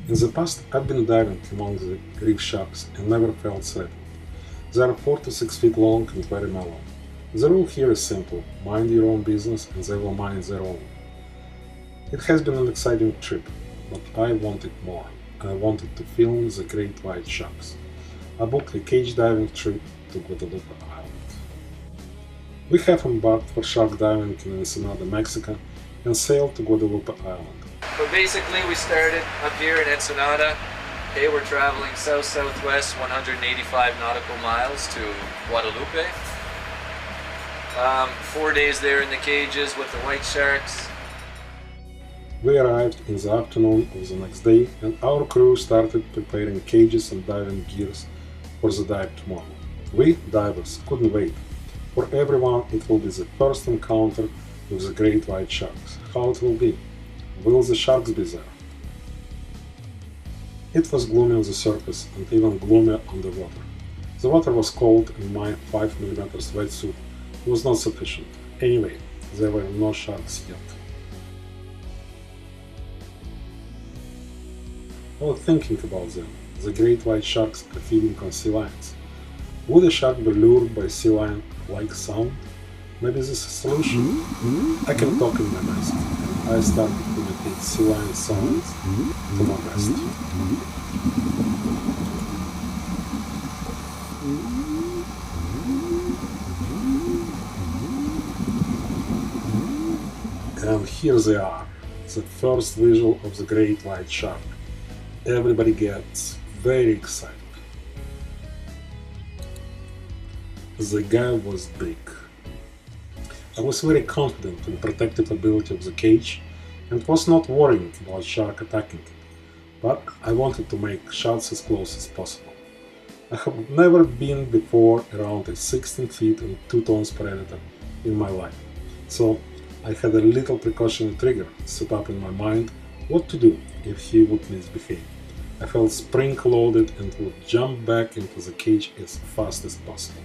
In the past, I've been diving among the reef sharks and never felt threatened. They are 4 to 6 feet long and very mellow. The rule here is simple: mind your own business and they will mind their own. It has been an exciting trip, but I wanted more. I wanted to film the great white sharks. I booked a cage diving trip to Guadalupe Island. We have embarked for shark diving in Ensenada, Mexico, and sailed to Guadalupe Island. But basically we started up here in Ensenada. Okay, we're traveling south-southwest 185 nautical miles to Guadalupe. 4 days there in the cages with the white sharks. We arrived in the afternoon of the next day and our crew started preparing cages and diving gears for the dive tomorrow. We, divers, couldn't wait. For everyone it will be the first encounter with the great white sharks. How it will be? Will the sharks be there? It was gloomy on the surface and even gloomier on the water. The water was cold and my 5mm wetsuit was not sufficient. Anyway, there were no sharks yet. I was thinking about them. The great white sharks are feeding on sea lions. Would a shark be lured by sea lion-like sound? Maybe this is a solution. I can talk in my mask. I started to imitate sea lion sounds to my best. And here they are, the first visual of the great white shark. Everybody gets very excited. The guy was big. I was very confident in the protective ability of the cage and was not worrying about shark attacking it, but I wanted to make shots as close as possible. I have never been before around a 16 feet and 2 tons predator in my life, so I had a little precautionary trigger set up in my mind what to do if he would misbehave. I felt spring-loaded and would jump back into the cage as fast as possible.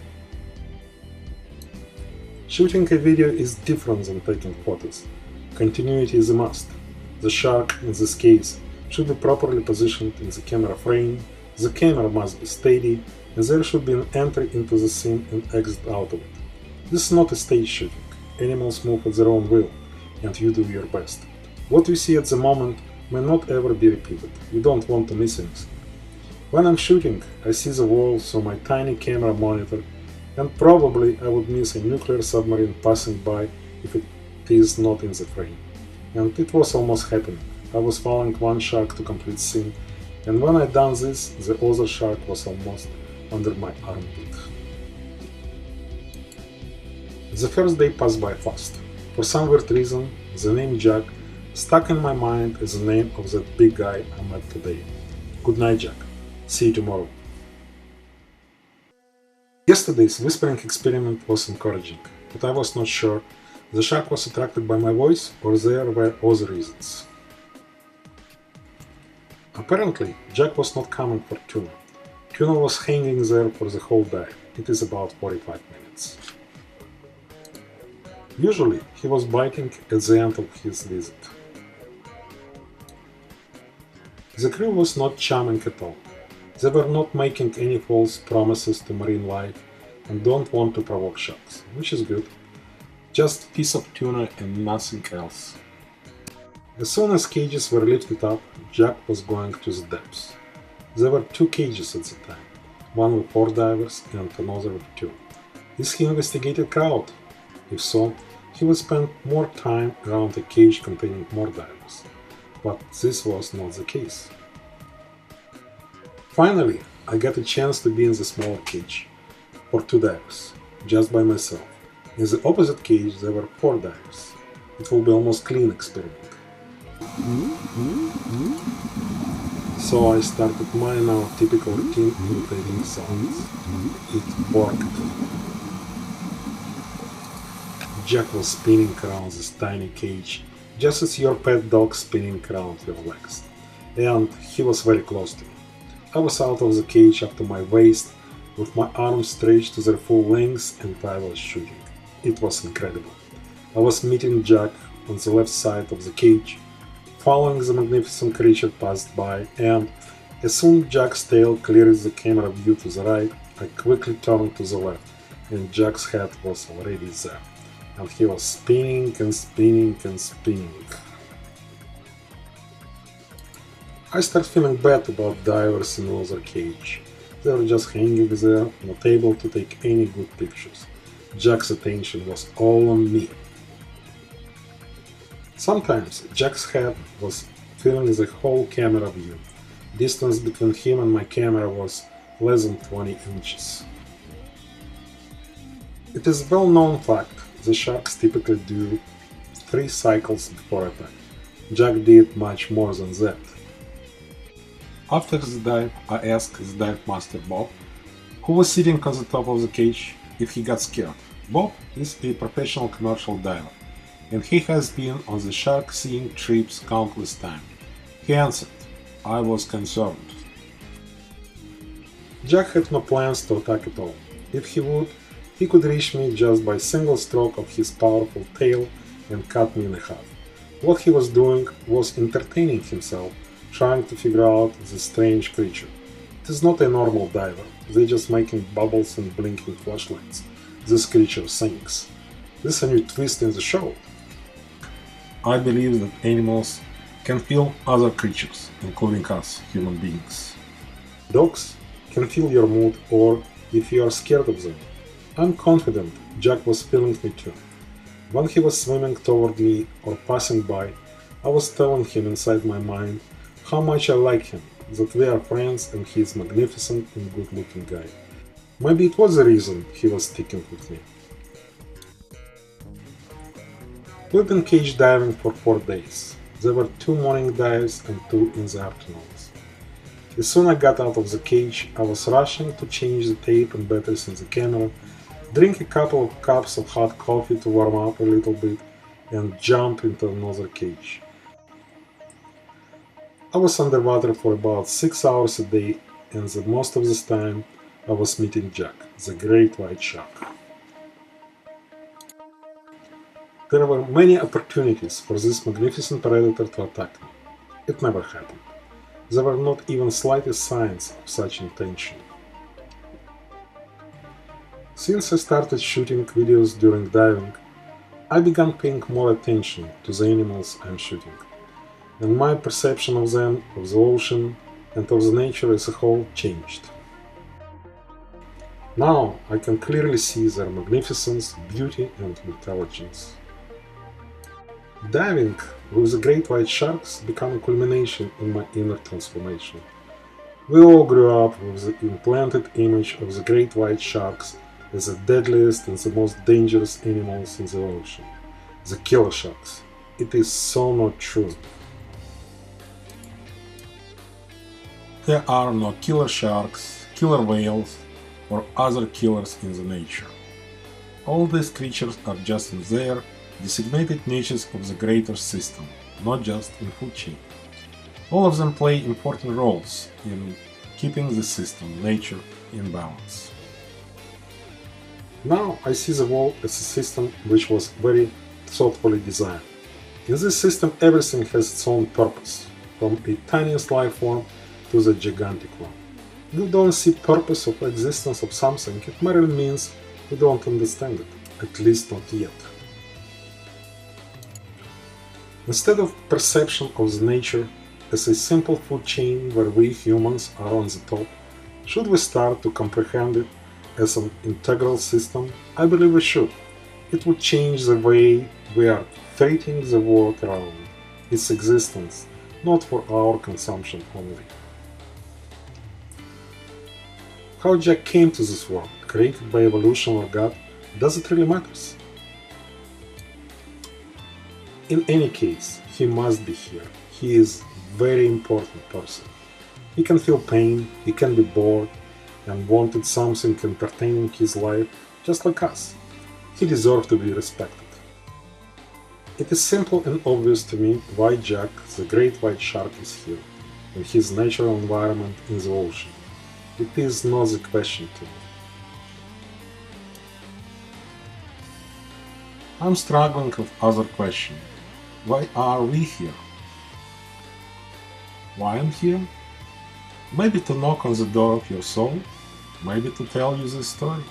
Shooting a video is different than taking photos. Continuity is a must. The shark, in this case, should be properly positioned in the camera frame, the camera must be steady, and there should be an entry into the scene and exit out of it. This is not a stage shooting. Animals move at their own will, and you do your best. What you see at the moment may not ever be repeated. You don't want to miss anything. When I'm shooting, I see the world through my tiny camera monitor, and probably I would miss a nuclear submarine passing by if it is not in the frame. And it was almost happening. I was following one shark to complete scene, and when I done this, the other shark was almost under my armpit. The first day passed by fast. For some weird reason, the name Jack stuck in my mind as the name of that big guy I met today. Good night, Jack. See you tomorrow. Yesterday's whispering experiment was encouraging, but I was not sure the shark was attracted by my voice or there were other reasons. Apparently, Jack was not coming for tuna. Tuna was hanging there for the whole dive. It is about 45 minutes. Usually, he was biting at the end of his visit. The crew was not charming at all. They were not making any false promises to marine life and don't want to provoke sharks, which is good. Just a piece of tuna and nothing else. As soon as cages were lifted up, Jack was going to the depths. There were 2 cages at the time, one with 4 divers and another with 2. Is he investigated crowd? If so, he would spend more time around a cage containing more divers. But this was not the case. Finally, I got a chance to be in the smaller cage, for 2 divers, just by myself. In the opposite cage there were 4 divers. It will be almost clean experiment. So I started my now typical routine imitating sounds. It worked. Jack was spinning around this tiny cage, just as your pet dog spinning around your legs. And he was very close to me. I was out of the cage up to my waist, with my arms stretched to their full length, and I was shooting. It was incredible. I was meeting Jack on the left side of the cage, following the magnificent creature passed by, and as soon as Jack's tail cleared the camera view to the right, I quickly turned to the left, and Jack's head was already there, and he was spinning and spinning and spinning. I started feeling bad about divers in another cage. They were just hanging there, not able to take any good pictures. Jack's attention was all on me. Sometimes Jack's head was filling the whole camera view. Distance between him and my camera was less than 20 inches. It is a well-known fact the sharks typically do 3 cycles before attack. Jack did much more than that. After the dive, I asked the dive master Bob, who was sitting on the top of the cage, if he got scared. Bob is a professional commercial diver, and he has been on the shark seeing trips countless times. He answered, I was concerned. Jack had no plans to attack at all. If he would, he could reach me just by a single stroke of his powerful tail and cut me in half. What he was doing was entertaining himself, trying to figure out this strange creature. It is not a normal diver, they're just making bubbles and blinking flashlights. This creature sinks. This is a new twist in the show. I believe that animals can feel other creatures, including us, human beings. Dogs can feel your mood or if you are scared of them. I'm confident Jack was feeling me too. When he was swimming toward me or passing by, I was telling him inside my mind how much I like him, that we are friends and he is magnificent and good-looking guy. Maybe it was the reason he was sticking with me. We've been cage diving for 4 days. There were 2 morning dives and 2 in the afternoons. As soon as I got out of the cage, I was rushing to change the tape and batteries in the camera, drink a couple of cups of hot coffee to warm up a little bit, and jump into another cage. I was underwater for about 6 hours a day, and the most of this time I was meeting Jack, the great white shark. There were many opportunities for this magnificent predator to attack me. It never happened. There were not even slightest signs of such intention. Since I started shooting videos during diving, I began paying more attention to the animals I'm shooting, and my perception of them, of the ocean, and of the nature as a whole changed. Now I can clearly see their magnificence, beauty, and intelligence. Diving with the great white sharks became a culmination in my inner transformation. We all grew up with the implanted image of the great white sharks as the deadliest and the most dangerous animals in the ocean, the killer sharks. It is so not true. There are no killer sharks, killer whales, or other killers in the nature. All these creatures are just in their designated niches of the greater system, not just in food chain. All of them play important roles in keeping the system, nature, in balance. Now I see the world as a system which was very thoughtfully designed. In this system everything has its own purpose, from the tiniest life form to the gigantic one. If we don't see purpose of existence of something, it merely means we don't understand it, at least not yet. Instead of perception of the nature as a simple food chain where we humans are on the top, should we start to comprehend it as an integral system? I believe we should. It would change the way we are treating the world around, its existence, not for our consumption only. How Jack came to this world, created by evolution or God, does it really matter? In any case, he must be here. He is a very important person. He can feel pain, he can be bored, and wanted something entertaining in his life, just like us. He deserves to be respected. It is simple and obvious to me why Jack, the great white shark, is here, in his natural environment in the ocean. It is not the question to me. I'm struggling with other question. Why are we here? Why I'm here? Maybe to knock on the door of your soul, maybe to tell you this story.